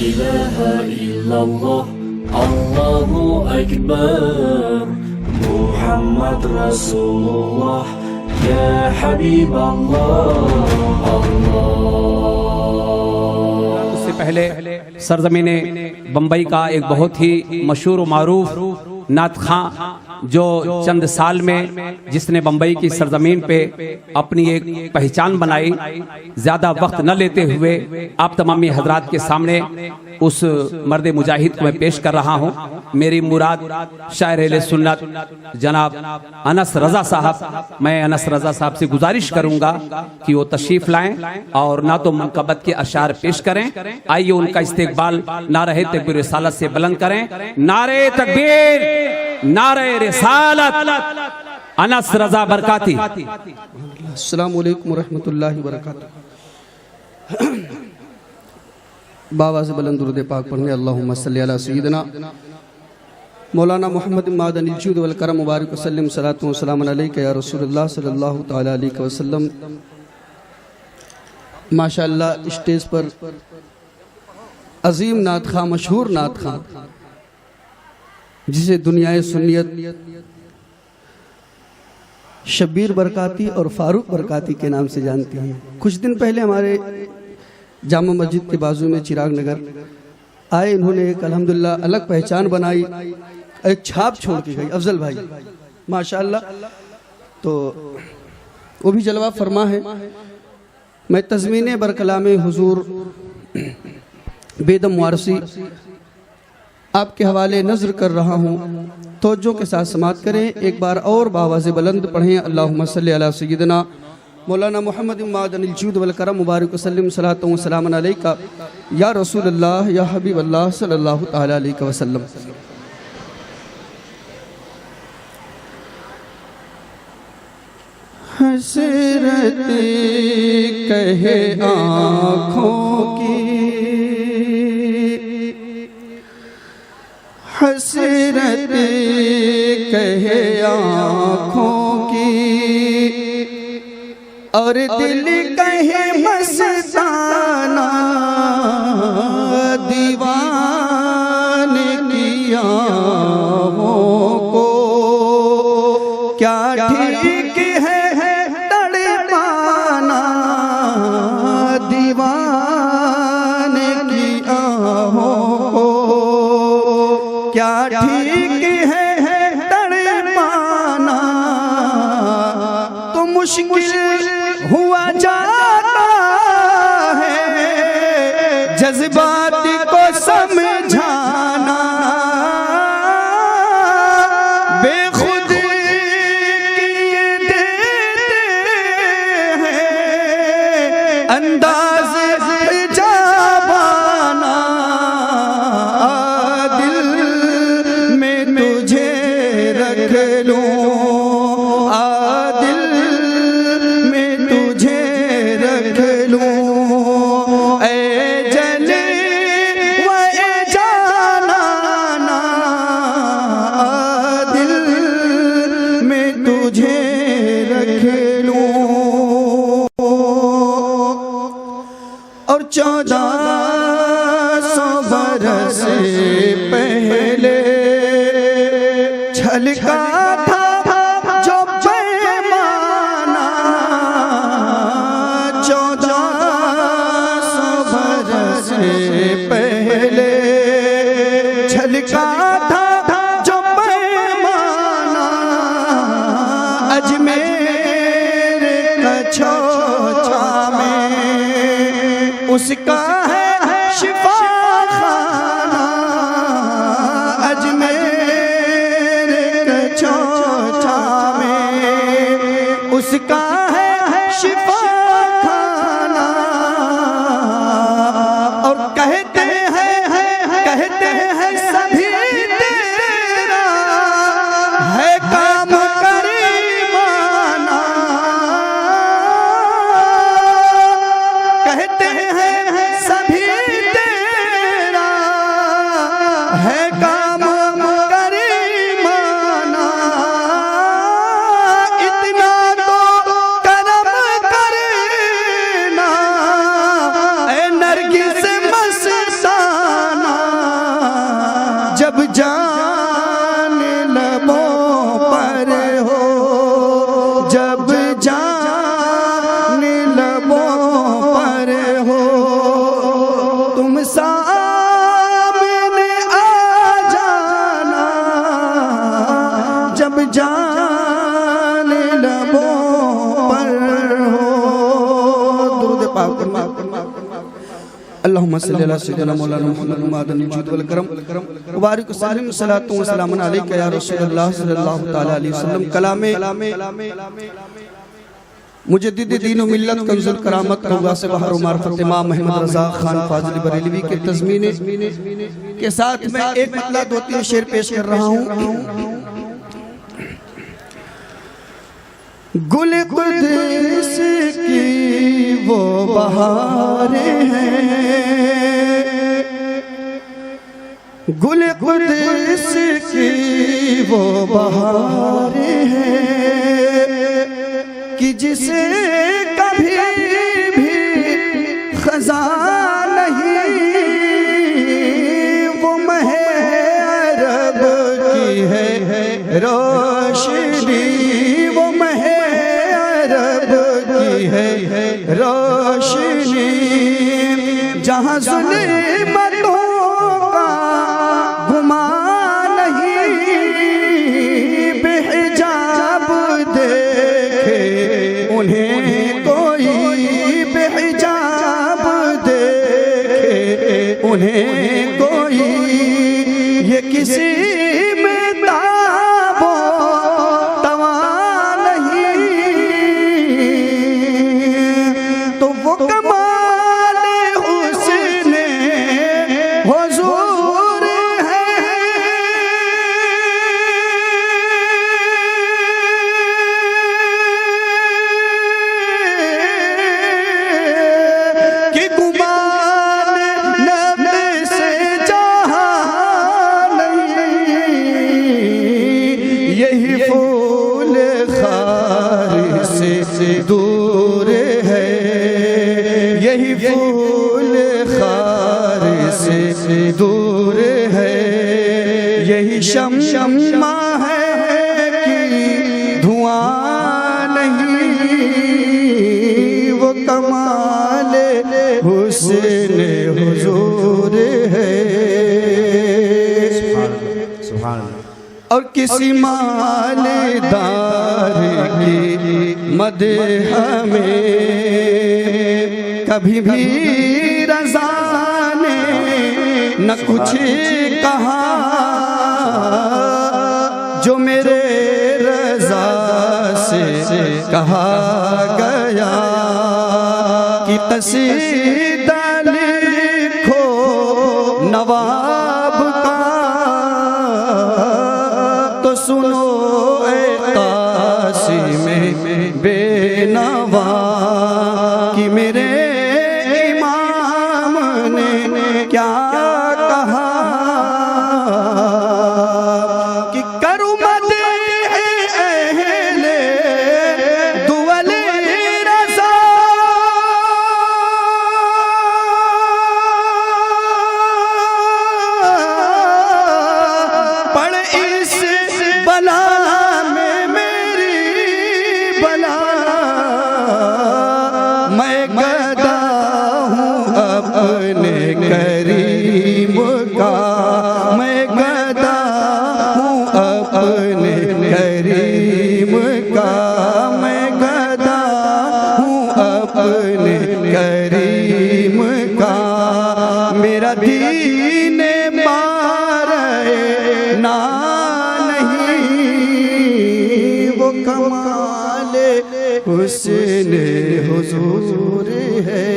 ilaha illallah, Allahu Akbar, Muhammad Rasulullah, Ya Habiballah, Allah। उससे पहले सरजमीने बम्बई का एक बहुत ही मशहूर व मारूफ नात खां जो चंद साल में जिसने बम्बई की सरजमीन पे अपनी एक पहचान बनाई, ज्यादा वक्त न लेते हुए आप तमामी हजरात के सामने उस मर्द मुजाहिद को मैं पेश कर रहा हूँ। मेरी मुराद शायर अहले सुन्नत जनाब अनस रजा साहब, मैं अनस रजा साहब से गुजारिश करूंगा कि वो तशरीफ लाएं और ना तो मुनकबत के अशार पेश करें। आइए उनका इस्तेकबाल नारे तकबीर रिसालत से बुलंद करें। नारे तकबीर, नारे रिसालत, अनस रजा बरकाती। अस्सलाम वालेकुम रहमतुल्लाहि व बरकातुहू। बाबा से बुलंद दुरूद पाक पढ़ने अल्लाहुम्मा सल्ली अला सय्यिदना मौलाना मोहम्मद मादनी जूद वल करम मुबारक वसल्लम सलातु व सलाम अलैका या रसूलुल्लाह सल्लल्लाहु तआला अलैहि वसल्लम। माशाअल्लाह स्टेज पर अजीम नात खां, मशहूर नात खां, जिसे दुनियाए सुन्नियत शब्बीर बरकाती और फारूक बरकाती के नाम से जानती हैं। कुछ दिन पहले हमारे जामा मस्जिद के बाजू में चिराग नगर आए, इन्होंने एक अल्हम्दुलिल्लाह अलग पहचान बनाई, एक छाप छोड़ के गई अफजल भाई माशाअल्लाह। तो वो भी जलवा फरमा है। मैं तज़मीने बरकलाम हुजूर बेदम वारसी आपके हवाले नज़र कर रहा हूँ, तवज्जो के साथ समात करें। एक बार और बावाज़े बुलंद पढ़ें अल्लाहुम्मा सल्ली अला सय्यिदना मौलाना मोहम्मद मादनिल जूद वल करम मुबारक वसल्लम सलातु व सलाम अलैका या रसूलल्लाह या हबीबल्लाह सल्लल्लाहु तआला अलैहि वसल्लम। हसरत कहे आँखों की, हसरत कहे आँखों की, और दिल कहे मस्ताना दीवाने किया को। क्या ठीक है तड़पाना दीवाने किया को। क्या ठीक है तड़पाना तो मुश्किल हुआ जाता है जज्बात को समझाना। बेखुद किए देते हैं अंदाज जावाना। दिल में तुझे रख लूं, और 1400 बरस पहले छलका था जो पैमाना। 1400 बरस पहले छलका था जो पैमाना। अजमेर कछोछा में उसका है शिफा खाना। अजमेर कछोछा में उसका है शिफा खाना। और कहते हैं सभी तेरा है काम करीमाना। कहते हैं सभी तेरा अल्लाहुम्मा सल्ली अला सय्यिदिना मौलाना मुहम्मद मादनी जुद वल करम मुबारक सलाम सलातु व सलामुन अलैका या रसूलल्लाह सल्लल्लाहु तआला अलैहि वसल्लम। कलामे मुजद्दिद दीन व मिल्लत कंजुल करामत रौगा से बहार मार्फत इमाम अहमद रज़ा खान फाजिल बरेलवी के तज़मीने के साथ मैं एक मतला 2-3 शेर पेश कर रहा हूँ। गुल कुद्स की वो बहारें हैं, गुल कुद्स की वो बहारें हैं कि जिसे कभी भी खज़ा नहीं, वो महे अरब की है रोशनी, वो महे अरब की है रोशनी। जहाँ ज़ुल्मतों का गुमान नहीं, बेहिजाब देखे उन्हें कोई, बेहिजाब देखे उन्हें कोई, ये किसी में ताबो तवा नहीं, तो वो कमाल हुस्न हुजूर है कि गुमान नफ्स से जहां नहीं, यही फूल खार से दूर है, यही फूल खार से दूर है, यही शम्मा है कि धुआं नहीं, वो कमाल हुस्न हुजूर है। और किसी मालदार की मदह में कभी भी रज़ा ने न कुछ कहा, जो मेरे रज़ा से कहा गया कि कसीदा लिखो नवाब का, तो सुनो ए कासिम बेनवा कि मेरे इमाम ने क्या कहा कि करू मदह अहले दुअल रज़ा, पढ़ इस बला में मेरी बला, मैं गदा हूँ अपने करीम का, मैं गदा हूँ अपने करीम का, मैं गदा हूँ अपने करीम का। मेरा दीन मारे ना नहीं, वो कमाल हुस्न हुजूर है।